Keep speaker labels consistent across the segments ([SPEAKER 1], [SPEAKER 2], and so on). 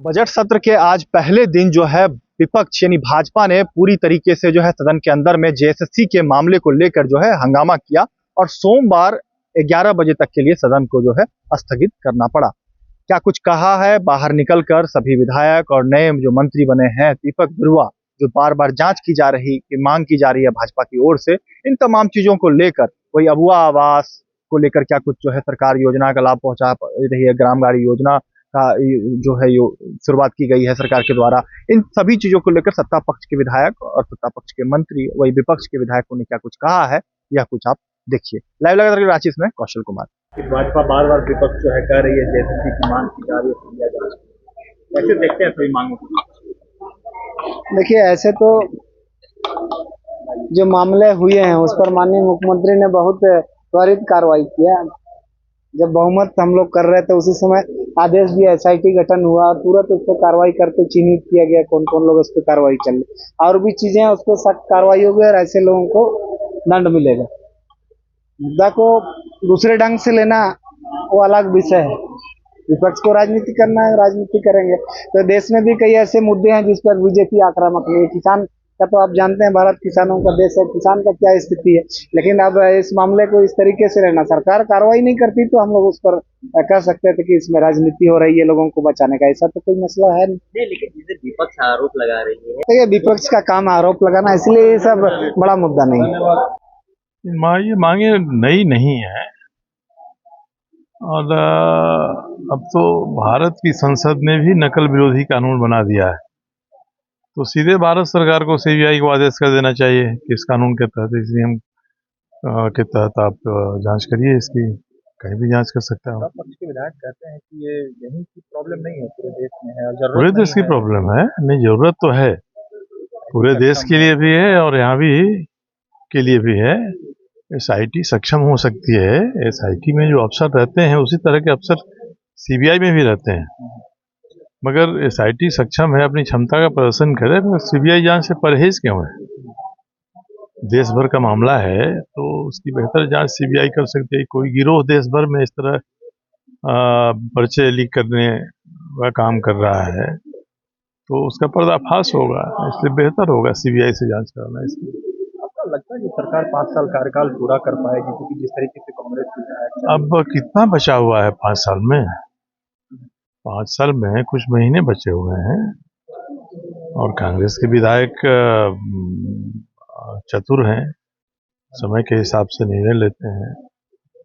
[SPEAKER 1] Budget सत्र के आज पहले दिन जो है विपक्ष यानी भाजपा ने पूरी तरीके से जो है सदन के अंदर में जेएसएससी के मामले को लेकर जो है हंगामा किया और सोमवार 11 बजे तक के लिए सदन को जो है स्थगित करना पड़ा। क्या कुछ कहा है बाहर निकलकर सभी विधायक और नए जो मंत्री बने हैं दीपक बिरुआ, जो बार बार जांच की जा रही की मांग की जा रही है भाजपा की ओर से, इन तमाम चीजों को लेकर कोई अबुआ आवास को लेकर क्या कुछ जो है सरकार योजना का लाभ पहुंचा रही है, ग्राम गाड़ी योजना का जो है शुरुआत की गई है सरकार के द्वारा। इन सभी चीजों को लेकर सत्ता पक्ष के विधायक और सत्ता पक्ष के मंत्री वही विपक्ष के विधायकों ने क्या कुछ कहा है, यह कुछ आप देखिए। लाइव लगातार रांची में कौशल कुमार। भाजपा बार बार विपक्ष जो है कह रही है जेएसएससी की मांग की जा रही है, कैसे देखते हैं सभी मांगों को?
[SPEAKER 2] देखिए, ऐसे तो जो मामले हुए हैं उस पर माननीय मुख्यमंत्री ने बहुत त्वरित कार्रवाई किया। जब बहुमत हम लोग कर रहे थे उसी समय आदेश दिया, एसआईटी गठन हुआ और तुरंत उस पर कार्रवाई करके चिन्हित किया गया कौन कौन लोग उस पर कार्रवाई चल रही और भी चीजें उस पर सख्त कार्रवाई होगी और ऐसे लोगों को दंड मिलेगा। मुद्दा को दूसरे ढंग से लेना वो अलग विषय है। विपक्ष को राजनीति करना है, राजनीति करेंगे। तो देश में भी कई ऐसे मुद्दे हैं जिस पर बीजेपी आक्रामक नहीं है। किसान का तो आप जानते हैं, भारत किसानों का देश है, किसान का क्या स्थिति है। लेकिन अब इस मामले को इस तरीके से लेना, सरकार कार्रवाई नहीं करती तो हम लोग उस पर कह सकते थे कि इसमें राजनीति हो रही है लोगों को बचाने का। ऐसा तो कोई मसला है नहीं।
[SPEAKER 3] लेकिन जिसे विपक्ष आरोप लगा रही है,
[SPEAKER 2] तो ये विपक्ष का काम आरोप लगाना, इसलिए ये सब बड़ा मुद्दा नहीं है।
[SPEAKER 4] ये मांगे नई नहीं है और अब तो भारत की संसद ने भी नकल विरोधी कानून बना दिया है, तो सीधे भारत सरकार को सीबीआई को आदेश कर देना चाहिए कि इस कानून के तहत, इस नियम के तहत आप जांच करिए, इसकी कहीं भी जांच कर सकते हैं।
[SPEAKER 1] पक्ष के विधायक कहते हैं कि ये यहीं की प्रॉब्लम नहीं है, पूरे देश में है,
[SPEAKER 4] पूरे देश की प्रॉब्लम है। नहीं, जरूरत तो है, पूरे देश के लिए भी है और यहाँ भी के लिए भी है। एसआईटी सक्षम हो सकती है। एसआईटी में जो अफसर रहते हैं उसी तरह के अफसर सीबीआई में भी रहते हैं, मगर एसआईटी सक्षम है, अपनी क्षमता का प्रदर्शन करे, तो सीबीआई जांच से परहेज क्यों है? देश भर का मामला है तो उसकी बेहतर जांच सीबीआई कर सकती है। कोई गिरोह देश भर में इस तरह पर्चे लीक करने का काम कर रहा है तो उसका पर्दाफाश होगा, इसलिए बेहतर होगा सीबीआई से जांच कराना। इसलिए
[SPEAKER 1] आपको लगता है कि सरकार 5 साल कार्यकाल पूरा कर पाएगी? क्योंकि जिस तरीके से कांग्रेस की विधायक
[SPEAKER 4] अब कितना बचा हुआ है 5 साल में? 5 साल में कुछ महीने बचे हुए हैं और कांग्रेस के विधायक चतुर हैं, समय के हिसाब से निर्णय लेते हैं,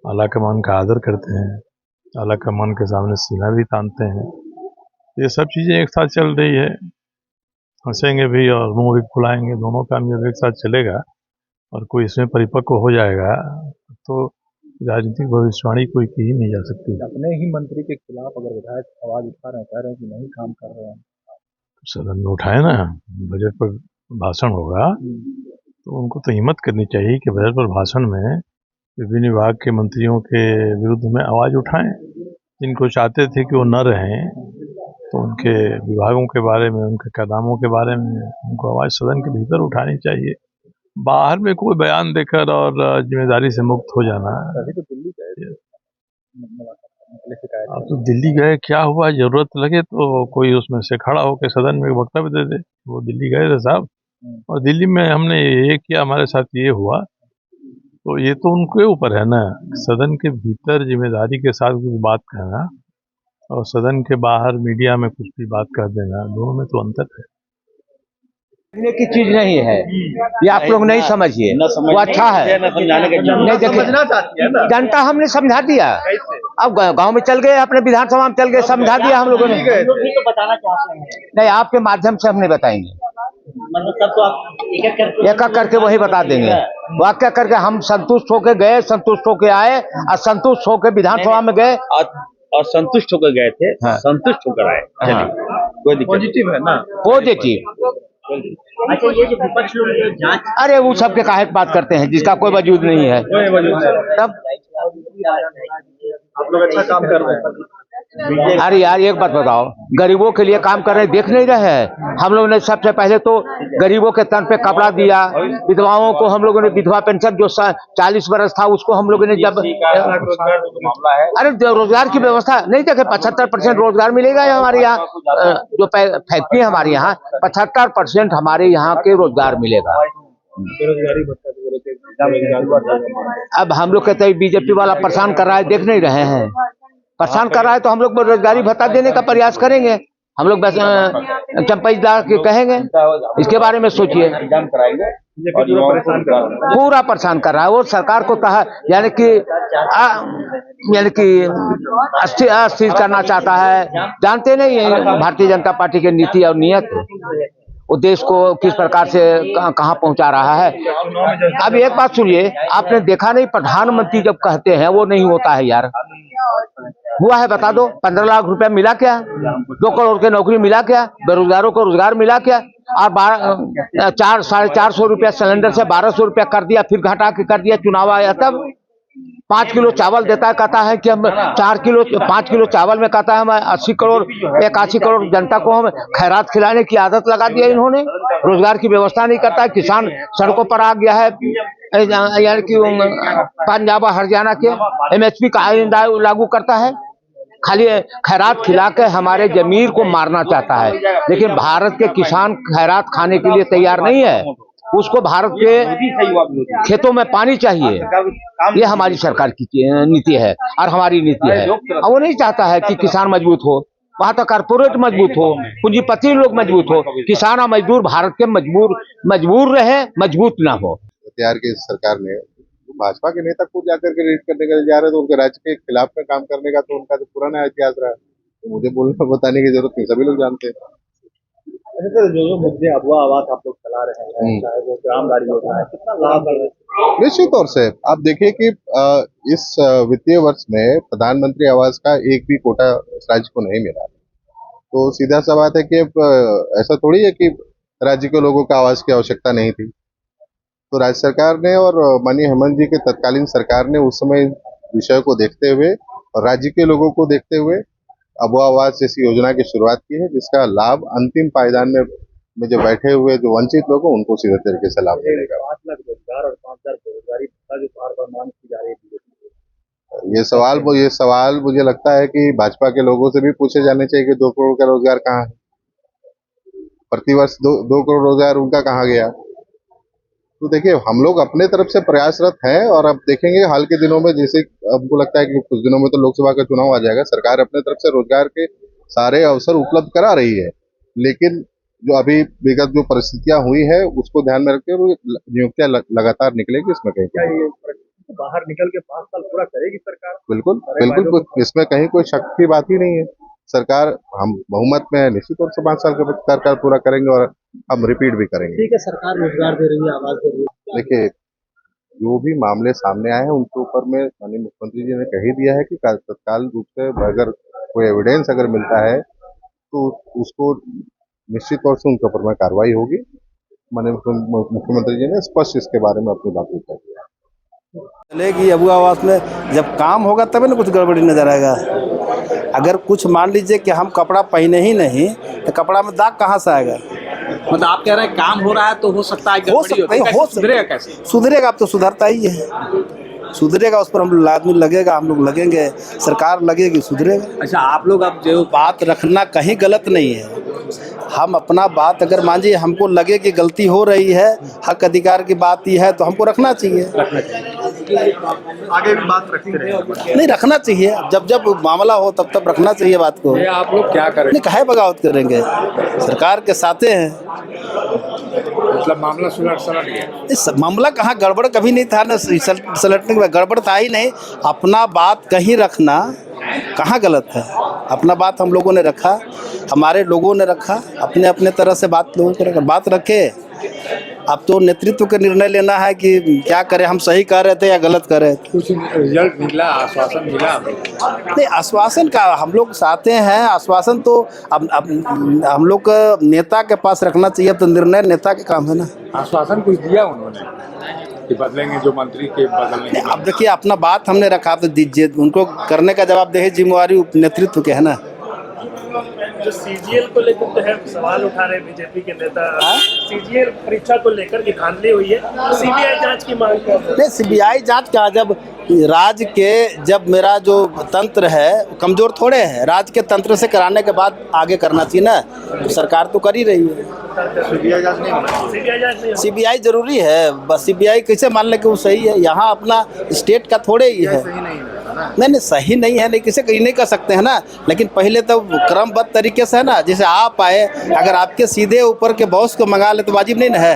[SPEAKER 4] आला कमान का आदर करते हैं, आला कमान के सामने सीना भी तानते हैं। ये सब चीज़ें एक साथ चल रही है, हंसेंगे भी और मुंह भी फुलाएंगे, दोनों काम जब एक साथ चलेगा और कोई इसमें परिपक्व हो जाएगा तो राजनीतिक भविष्यवाणी कोई की ही नहीं जा सकती।
[SPEAKER 1] अपने ही मंत्री के खिलाफ अगर विधायक आवाज उठा रहे हैं, कह रहे हैं कि नहीं काम कर रहे हैं,
[SPEAKER 4] तो सदन में उठाए ना, बजट पर भाषण होगा तो उनको तो हिम्मत करनी चाहिए कि बजट पर भाषण में विभिन्न विभाग के मंत्रियों के विरुद्ध में आवाज़ उठाएं। जिनको चाहते थे कि वो न रहें तो उनके विभागों के बारे में, उनके कदमों के बारे में उनको आवाज़ सदन के भीतर उठानी चाहिए। बाहर में कोई बयान देकर और जिम्मेदारी से मुक्त हो जाना।
[SPEAKER 1] अभी तो दिल्ली गए,
[SPEAKER 4] अब तो दिल्ली गए, क्या हुआ? जरूरत लगे तो कोई उसमें से खड़ा होकर सदन में वक्तव्य दे दे। वो दिल्ली गए थे साहब, और दिल्ली में हमने ये किया, हमारे साथ ये हुआ, तो ये तो उनके ऊपर है ना। सदन के भीतर जिम्मेदारी के साथ कुछ बात कहना और सदन के बाहर मीडिया में कुछ भी बात कर देना, दोनों में तो अंतर है।
[SPEAKER 3] की चीज नहीं है ये, आप लोग नहीं समझिए। वो अच्छा है, नहीं देखिए, जनता हमने समझा दिया। अब गांव में चल गए, अपने विधानसभा में चल गए, समझा दिया हम लोगों ने। तो बताना चाहते हैं, नहीं आपके माध्यम से हम नहीं बताएंगे, मतलब सब तो आप एक एक करके वही बता देंगे। वाक्य करके हम संतुष्ट होकर गए, संतुष्ट होकर आए और संतुष्ट होकर विधानसभा में गए
[SPEAKER 5] और संतुष्ट होकर गए थे। हाँ। संतुष्ट होकर आए। हाँ। कोई दिक्कत पॉजिटिव है ना,
[SPEAKER 3] पॉजिटिव।
[SPEAKER 5] अच्छा, ये जो विपक्ष लोग जांच,
[SPEAKER 3] अरे वो सबके काहे बात करते हैं जिसका कोई वजूद नहीं है। तब
[SPEAKER 1] आप लोग अच्छा काम कर रहे हैं।
[SPEAKER 3] अरे यार एक बात बताओ, गरीबों के लिए काम कर रहे देख नहीं रहे हैं। हम लोगों ने सबसे पहले तो गरीबों के तन पे कपड़ा दिया, विधवाओं को हम लोगों ने विधवा पेंशन जो 40 वर्ष था उसको हम लोगों ने जब अरे रोजगार की व्यवस्था नहीं देखे, 75% रोजगार मिलेगा हमारे यहाँ। जो फैक्ट्री है हमारे यहाँ 75% हमारे यहाँ के रोजगार मिलेगा। अब हम लोग कहते हैं बीजेपी वाला परेशान कर रहा है, देख नहीं रहे हैं। परेशान कर रहा है तो हम लोग बेरोजगारी भत्ता देने का प्रयास करेंगे। हम लोग बस चंपईदार के कहेंगे, इसके बारे में सोचिए। पूरा परेशान कर रहा है वो सरकार को कहा, यानी कि अस्थिर करना चाहता है। जानते नहीं है भारतीय जनता पार्टी की नीति और नियत, वो देश को किस प्रकार से कहां पहुंचा रहा है। अब एक बात सुनिए, आपने देखा नहीं प्रधानमंत्री जब कहते हैं वो नहीं होता है यार। हुआ है बता दो, 15 लाख रुपया मिला क्या? 2 करोड़ की नौकरी मिला क्या? बेरोजगारों को रोजगार मिला क्या? और 450 रुपया सिलेंडर से 1200 रुपया कर दिया, फिर घटा के कर दिया। चुनाव आया तब 5 किलो चावल देता है, कहता है कि हम 5 किलो चावल में कहता है हम 81 करोड़ जनता को हम खैरात खिलाने की आदत लगा दिया इन्होंने। रोजगार की व्यवस्था नहीं करता है, किसान सड़कों पर आ गया है। यानी कि पंजाब हरियाणा के MSP का आईन लागू करता है, खाली खैरात खिला के हमारे जमीर को मारना चाहता है। लेकिन भारत के किसान खैरात खाने के लिए तैयार नहीं है, उसको भारत के खेतों में पानी चाहिए। ये हमारी सरकार की नीति है और हमारी नीति है। और वो नहीं चाहता है कि किसान मजबूत हो, वहां तक कारपोरेट मजबूत हो, पूंजीपति लोग मजबूत हो, किसान और मजदूर भारत के मजबूर रहे, मजबूत ना हो।
[SPEAKER 6] बिहार की सरकार ने भाजपा के नेता खुद जाकर के रेड करने के लिए जा रहे थे, उनके राज्य के खिलाफ में काम करने का, तो उनका तो पुराना इतिहास रहा है, तो मुझे बताने की जरूरत नहीं, सभी लोग जानते हैं।
[SPEAKER 1] जो मुद्दे अगवा आवाज आप लोग चला रहे हैं, चाहे वो ग्राम गाड़ी योजना है, कितना लाभ है?
[SPEAKER 6] निश्चित तौर से आप देखिए कि इस वित्तीय वर्ष में प्रधानमंत्री आवास का एक भी कोटा राज्य को नहीं मिला, तो सीधा सा बात है कि ऐसा थोड़ी है कि राज्य के लोगों को आवास की आवश्यकता नहीं थी। तो राज्य सरकार ने और माननीय हेमंत जी के तत्कालीन सरकार ने उस समय विषय को देखते हुए और राज्य के लोगों को देखते हुए अबुआ आवास जैसी योजना की शुरुआत की है, जिसका लाभ अंतिम पायदान में जो बैठे हुए जो वंचित लोग हैं उनको सीधे तरीके से लाभ मिलेगा।
[SPEAKER 1] 5 लाख रोजगार और 5000 बेरोजगारी भत्ता जो बार-बार मांग की जा रही है,
[SPEAKER 6] ये सवाल मुझे लगता है कि भाजपा के लोगों से भी पूछे जाने चाहिए कि 2 करोड़ का रोजगार कहाँ है, प्रतिवर्ष 2 करोड़ रोजगार उनका कहाँ गया। तो देखिए हम लोग अपने तरफ से प्रयासरत हैं और अब देखेंगे हाल के दिनों में, जैसे हमको लगता है कि कुछ दिनों में तो लोकसभा का चुनाव आ जाएगा, सरकार अपने तरफ से रोजगार के सारे अवसर उपलब्ध करा रही है, लेकिन जो अभी विगत जो परिस्थितियां हुई है उसको ध्यान में रखते हुए नियुक्तियां लगातार निकलेगी। इसमें कहीं
[SPEAKER 1] बाहर निकल के 5 साल पूरा करेगी सरकार?
[SPEAKER 6] बिल्कुल इसमें कहीं कोई शक की बात ही नहीं है। सरकार हम बहुमत में है, निश्चित तौर से 5 साल का सरकार पूरा करेंगे और हम रिपीट भी करेंगे।
[SPEAKER 1] ठीक है, सरकार रोजगार दे रही है, आवाज दे रही है।
[SPEAKER 6] देखिए जो भी मामले सामने आए हैं उनके ऊपर में माननीय मुख्यमंत्री जी ने कह ही दिया है कि तत्काल रूप से अगर कोई एविडेंस अगर मिलता है तो उसको निश्चित तौर से उनके ऊपर में कार्रवाई होगी। माननीय मुख्यमंत्री जी ने स्पष्ट इसके बारे में अपनी बात कह दिया।
[SPEAKER 2] चलेगी अबुआ आवास में, जब काम होगा तभी ना कुछ गड़बड़ी नजर आएगा। अगर कुछ मान लीजिए कि हम कपड़ा पहने ही नहीं तो कपड़ा में दाग कहाँ से आएगा?
[SPEAKER 5] मतलब आप कह रहे हैं काम हो रहा है तो हो सकता है सुधरेगा कैसे?
[SPEAKER 2] सुधरेगा, अब तो सुधरता ही है, सुधरेगा, उस पर हम लोग आदमी लगेगा, हम लोग लगेंगे, सरकार लगेगी, सुधरेगा।
[SPEAKER 5] अच्छा, आप लोग अब जो
[SPEAKER 2] बात रखना कहीं गलत नहीं है। हम अपना बात अगर मान लीजिए हमको लगे कि गलती हो रही है, हक अधिकार की बात ही है तो हमको रखना चाहिए।
[SPEAKER 1] आगे भी बात रखते रहे,
[SPEAKER 2] नहीं रखना चाहिए, जब जब मामला हो तब तब रखना चाहिए बात को।
[SPEAKER 5] आप लोग क्या करें?
[SPEAKER 2] नहीं काहे बगावत करेंगे, सरकार के साथे हैं।
[SPEAKER 5] मतलब मामला सलट गया?
[SPEAKER 2] इस मामला कहाँ गड़बड़ कभी नहीं था ना, सलटने के बाद गड़बड़ था ही नहीं। अपना बात कहीं रखना कहाँ गलत है? अपना बात हम लोगों ने रखा, हमारे लोगों ने रखा, अपने अपने तरह से बात लोगों को रखा, बात रखे। अब तो नेतृत्व का निर्णय लेना है कि क्या करें, हम सही कर रहे थे या गलत कर रहे थे।
[SPEAKER 5] कुछ रिजल्ट मिला, आश्वासन मिला?
[SPEAKER 2] नहीं, आश्वासन का हम लोग चाहते हैं, आश्वासन तो अब हम लोग नेता के पास रखना चाहिए, तो निर्णय नेता के काम है ना।
[SPEAKER 5] आश्वासन कुछ दिया उन्होंने?
[SPEAKER 7] कि बदलेंगे जो मंत्री के बदलने के
[SPEAKER 8] अब देखिए, अपना बात हमने रखा तो दीजिए, उनको करने का जवाब दे, जिम्मेवारी नेतृत्व के है ना।
[SPEAKER 9] जो सीजीएल को लेकर तो है सवाल उठा रहे बीजेपी के नेता, सीजीएल परीक्षा को लेकर की धांधली हुई है, सीबीआई जांच की मांग कर रहे हैं।
[SPEAKER 8] नहीं, सीबीआई जांच का राज्य के जब मेरा जो तंत्र है कमजोर थोड़े है, राज्य के तंत्र से कराने के बाद आगे करना चाहिए ना, तो सरकार तो कर ही रही है।
[SPEAKER 9] सीबीआई जांच नहीं होना,
[SPEAKER 8] सीबीआई जरूरी है, बस सीबीआई कैसे मान ले कि वो सही है, यहाँ अपना स्टेट का थोड़े ही है। नहीं, सही नहीं है, नहीं किसे नहीं कर सकते हैं ना, लेकिन पहले तो क्रमबद्ध तरीके से है ना, जैसे आप आए, अगर आपके सीधे ऊपर के बॉस को मंगा ले तो वाजिब नहीं ना है।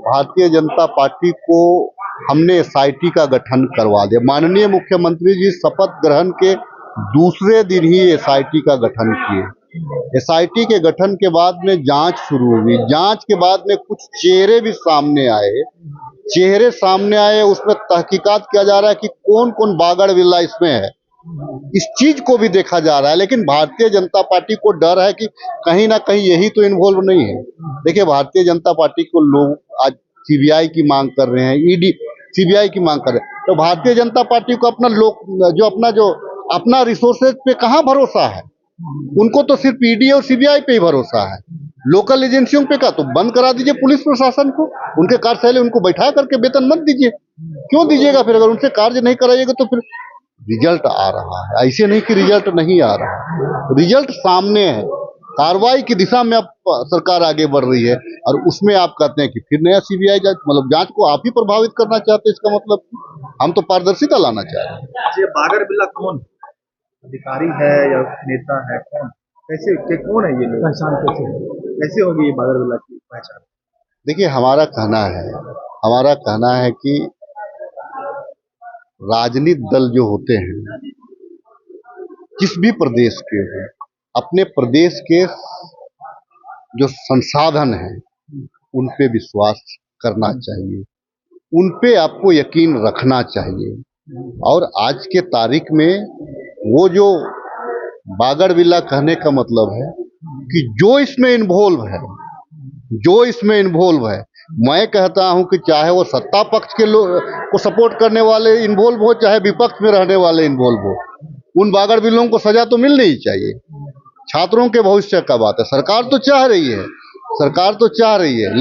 [SPEAKER 6] भारतीय जनता पार्टी को हमने एसआईटी का गठन करवा दिया। माननीय मुख्यमंत्री जी शपथ ग्रहण के दूसरे दिन ही एसआईटी का गठन किए। एसआईटी के गठन के बाद में जांच शुरू हुई। जांच के बाद में कुछ चेहरे भी सामने आए, उसमें तहकीकात किया जा रहा है कि कौन कौन बागड़ बिल्ला इसमें है, इस चीज को भी देखा जा रहा है। लेकिन भारतीय जनता पार्टी को डर है कि कहीं ना कहीं यही तो इन्वॉल्व नहीं है। देखिए, भारतीय जनता पार्टी को लोग आज सीबीआई की मांग कर रहे हैं, ईडी सीबीआई की मांग कर रहे हैं, तो भारतीय जनता पार्टी को अपना रिसोर्सेज पे कहाँ भरोसा है? उनको तो सिर्फ ईडी और सीबीआई पे ही भरोसा है। लोकल एजेंसियों पे का तो बंद करा दीजिए, पुलिस प्रशासन को, उनके कार्यशैली उनको बैठा करके वेतन मत दीजिए। क्यों दीजिएगा? फिर अगर उनसे कार्य नहीं कराइएगा तो फिर रिजल्ट आ रहा है। ऐसे नहीं कि रिजल्ट नहीं आ रहा, रिजल्ट सामने है। कार्रवाई की दिशा में अब सरकार आगे बढ़ रही है, और उसमें आप कहते हैं कि फिर नया सीबीआई जांच, मतलब जांच को आप ही प्रभावित करना चाहते हैं। इसका मतलब हम तो पारदर्शिता लाना चाह रहे हैं।
[SPEAKER 1] ये बागर बिल्ला कौन अधिकारी है या नेता है? कौन कौन है ये लोग? पहचान कैसे होगी ये बागर बिल्ला की पहचान?
[SPEAKER 6] देखिए, हमारा कहना है कि राजनीतिक दल जो होते हैं, किस भी प्रदेश के हैं, अपने प्रदेश के जो संसाधन हैं उन पे विश्वास करना चाहिए, उन पे आपको यकीन रखना चाहिए। और आज के तारीख में वो जो बागड़ बिल्ला कहने का मतलब है कि जो इसमें इन्वॉल्व है, मैं कहता हूं कि चाहे वो सत्ता पक्ष के लोग को सपोर्ट करने वाले इन्वॉल्व हो, चाहे विपक्ष में रहने वाले इन्वॉल्व हो, उन बागड़ बिल्लों को सजा तो मिलनी ही चाहिए। छात्रों के भविष्य का बात है, सरकार तो चाह रही है,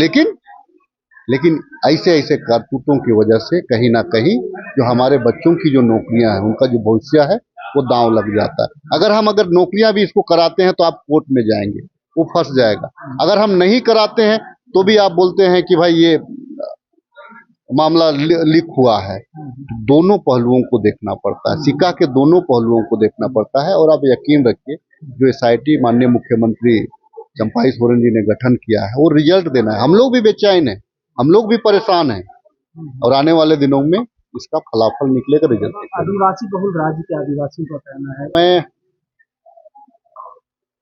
[SPEAKER 6] लेकिन ऐसे करतूतों की वजह से कहीं ना कहीं जो हमारे बच्चों की जो नौकरियां हैं, उनका जो भविष्य है वो दांव लग जाता है। अगर नौकरियां भी इसको कराते हैं तो आप कोर्ट में जाएंगे, वो फंस जाएगा। अगर हम नहीं कराते हैं तो भी आप बोलते हैं कि भाई ये मामला लीक हुआ है। दोनों पहलुओं को देखना पड़ता है, सिक्का के दोनों पहलुओं को देखना पड़ता है। और आप यकीन रखिए, जो एसआईटी माननीय मुख्यमंत्री चंपाई सोरेन जी ने गठन किया है, वो रिजल्ट देना है। हम लोग भी बेचैन हैं, हम लोग भी परेशान हैं, और आने वाले दिनों में इसका फलाफल निकलेगा, रिजल्ट।
[SPEAKER 2] आदिवासी बहुल राज्य के आदिवासियों का कहना है,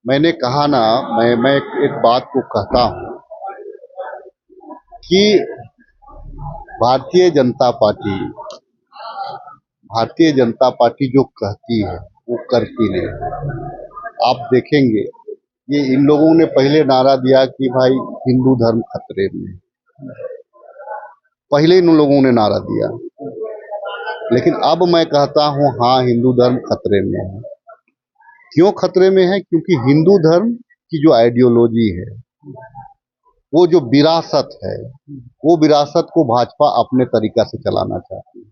[SPEAKER 6] मैंने कहा ना, मैं एक बात को कहता हूं कि भारतीय जनता पार्टी जो कहती है वो करती नहीं। आप देखेंगे, ये इन लोगों ने पहले नारा दिया कि भाई हिंदू धर्म खतरे में, पहले इन लोगों ने नारा दिया, लेकिन अब मैं कहता हूं हाँ, हिंदू धर्म खतरे में है। क्यों खतरे में है? क्योंकि हिंदू धर्म की जो आइडियोलॉजी है, वो जो विरासत है, वो विरासत को भाजपा अपने तरीका से चलाना चाहती है,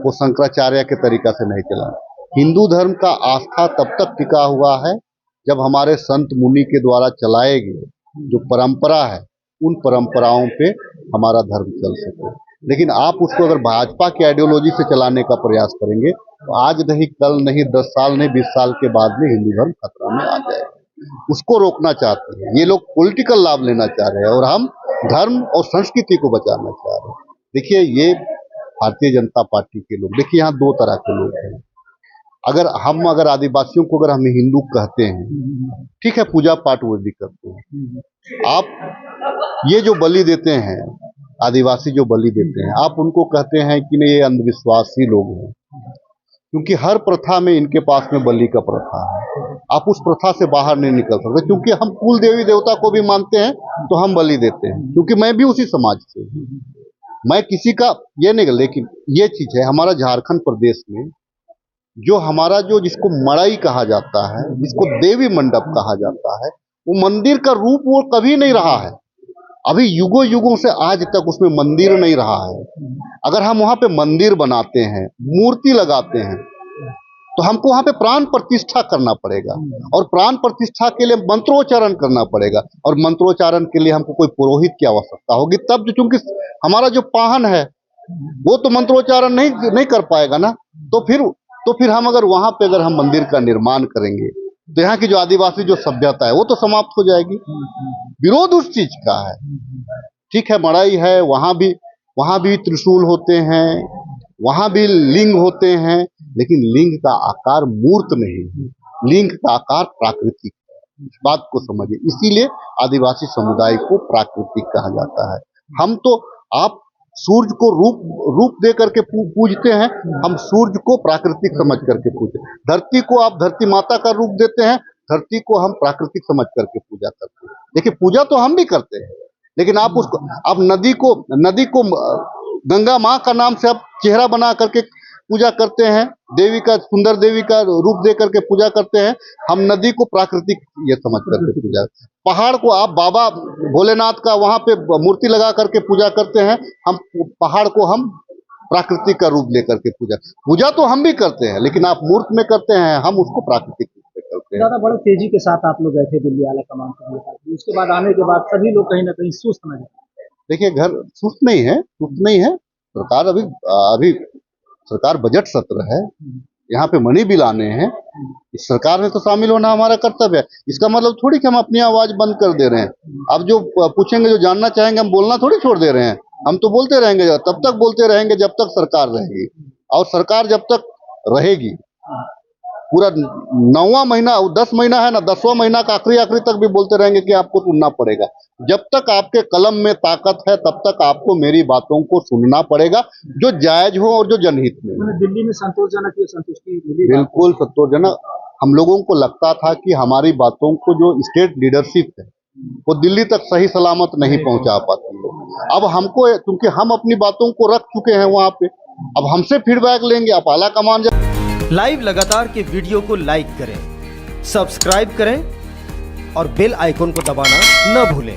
[SPEAKER 6] वो शंकराचार्य के तरीका से नहीं चलाना। हिंदू धर्म का आस्था तब तक टिका हुआ है जब हमारे संत मुनि के द्वारा चलाए गए जो परंपरा है, उन परंपराओं पे हमारा धर्म चल सके। लेकिन आप उसको अगर भाजपा की आइडियोलॉजी से चलाने का प्रयास करेंगे तो आज नहीं, कल नहीं, 10 साल नहीं, 20 साल के बाद में हिंदू धर्म खतरा में आ जाएगा। उसको रोकना चाहते हैं ये लोग, पॉलिटिकल लाभ लेना चाह रहे हैं, और हम धर्म और संस्कृति को बचाना चाह रहे हैं। देखिए, ये भारतीय जनता पार्टी के लोग, देखिए यहाँ दो तरह के लोग हैं। अगर आदिवासियों को अगर हम हिंदू कहते हैं, ठीक है, पूजा पाठ वो भी करते हैं। आप ये जो बलि देते हैं, आदिवासी जो बलि देते हैं, आप उनको कहते हैं कि नहीं ये अंधविश्वासी लोग हैं।
[SPEAKER 10] क्योंकि हर प्रथा में इनके पास में बलि का प्रथा है। आप उस प्रथा से बाहर नहीं निकल सकते, क्योंकि हम कुल देवी देवता को भी मानते हैं तो हम बलि देते हैं, क्योंकि मैं भी उसी समाज से हूं। मैं किसी का ये नहीं, लेकिन ये चीज है हमारा झारखंड प्रदेश में जो हमारा जो जिसको मड़ई कहा जाता है, जिसको देवी मंडप कहा जाता है, वो मंदिर का रूप वो कभी नहीं रहा है। अभी युगों युगों से आज तक उसमें मंदिर नहीं रहा है। अगर हम वहां पे मंदिर बनाते हैं, मूर्ति लगाते हैं, तो हमको वहां पे प्राण प्रतिष्ठा करना पड़ेगा, और प्राण प्रतिष्ठा के लिए मंत्रोच्चारण करना पड़ेगा, और मंत्रोच्चारण के लिए हमको कोई पुरोहित की आवश्यकता होगी। तब चूंकि हमारा जो पाहन है वो तो मंत्रोच्चारण नहीं कर पाएगा ना, तो फिर हम अगर वहां पे अगर हम मंदिर का निर्माण करेंगे तो यहाँ की जो आदिवासी जो सभ्यता है वो तो समाप्त हो जाएगी। विरोध उस चीज का है। ठीक है, मड़ई है, वहां भी त्रिशूल होते हैं, वहां भी लिंग होते हैं, लेकिन लिंग का आकार मूर्त नहीं है, लिंग का आकार प्राकृतिक है। इस बात को समझिए, इसीलिए आदिवासी समुदाय को प्राकृतिक कहा जाता है। हम तो आप सूर्य को रूप दे करके पूजते हैं, हम सूर्य को प्राकृतिक समझ करके पूजते हैं। धरती को आप धरती माता का रूप देते हैं, धरती को हम प्राकृतिक समझ करके पूजा करते हैं। देखिए, पूजा तो हम भी करते हैं, लेकिन आप नदी को गंगा माँ का नाम से आप चेहरा बना करके पूजा करते हैं, देवी का, सुंदर देवी का रूप दे करके पूजा करते हैं। हम नदी को प्राकृतिक ये समझ करके पूजा, पहाड़ को आप बाबा भोलेनाथ का वहां पे मूर्ति लगा करके पूजा करते हैं, हम पहाड़ को हम प्राकृतिक का रूप लेकर के पूजा तो हम भी करते हैं, लेकिन आप मूर्त में करते हैं, हम उसको प्राकृतिक रूप में करते हैं।
[SPEAKER 2] ज्यादा बड़े तेजी के साथ आप लोग गए थे दिल्ली आला कमान करने, उसके बाद आने के बाद सभी लोग कहीं ना कहीं सुस्त नजर।
[SPEAKER 10] देखिए, घर सुस्त नहीं है। सरकार बजट सत्र है, यहाँ पे मनी बिल आने हैं, इस सरकार में तो शामिल होना हमारा कर्तव्य है। इसका मतलब थोड़ी कि हम अपनी आवाज बंद कर दे रहे हैं। अब जो पूछेंगे, जो जानना चाहेंगे, हम बोलना थोड़ी छोड़ दे रहे हैं। हम तो बोलते रहेंगे, तब तक बोलते रहेंगे जब तक सरकार रहेगी, और सरकार जब तक रहेगी, पूरा 9वां महीना 10 महीना है ना, 10वां महीना का आखिरी तक भी बोलते रहेंगे कि आपको सुनना पड़ेगा। जब तक आपके कलम में ताकत है, तब तक आपको मेरी बातों को सुनना पड़ेगा, जो जायज हो और जो जनहित में।
[SPEAKER 2] दिल्ली में संतोषजनक संतुष्टि मिली?
[SPEAKER 10] बिल्कुल संतोषजनक। हम लोगों को लगता था कि हमारी बातों को जो स्टेट लीडरशिप है वो दिल्ली तक सही सलामत नहीं पहुंचा पाती है। अब हमको, क्योंकि हम अपनी बातों को रख चुके हैं वहां पे, अब हमसे फीडबैक लेंगे। आप आला कमान
[SPEAKER 11] लाइव लगातार के वीडियो को लाइक करें, सब्सक्राइब करें और बेल आइकन को दबाना न भूलें।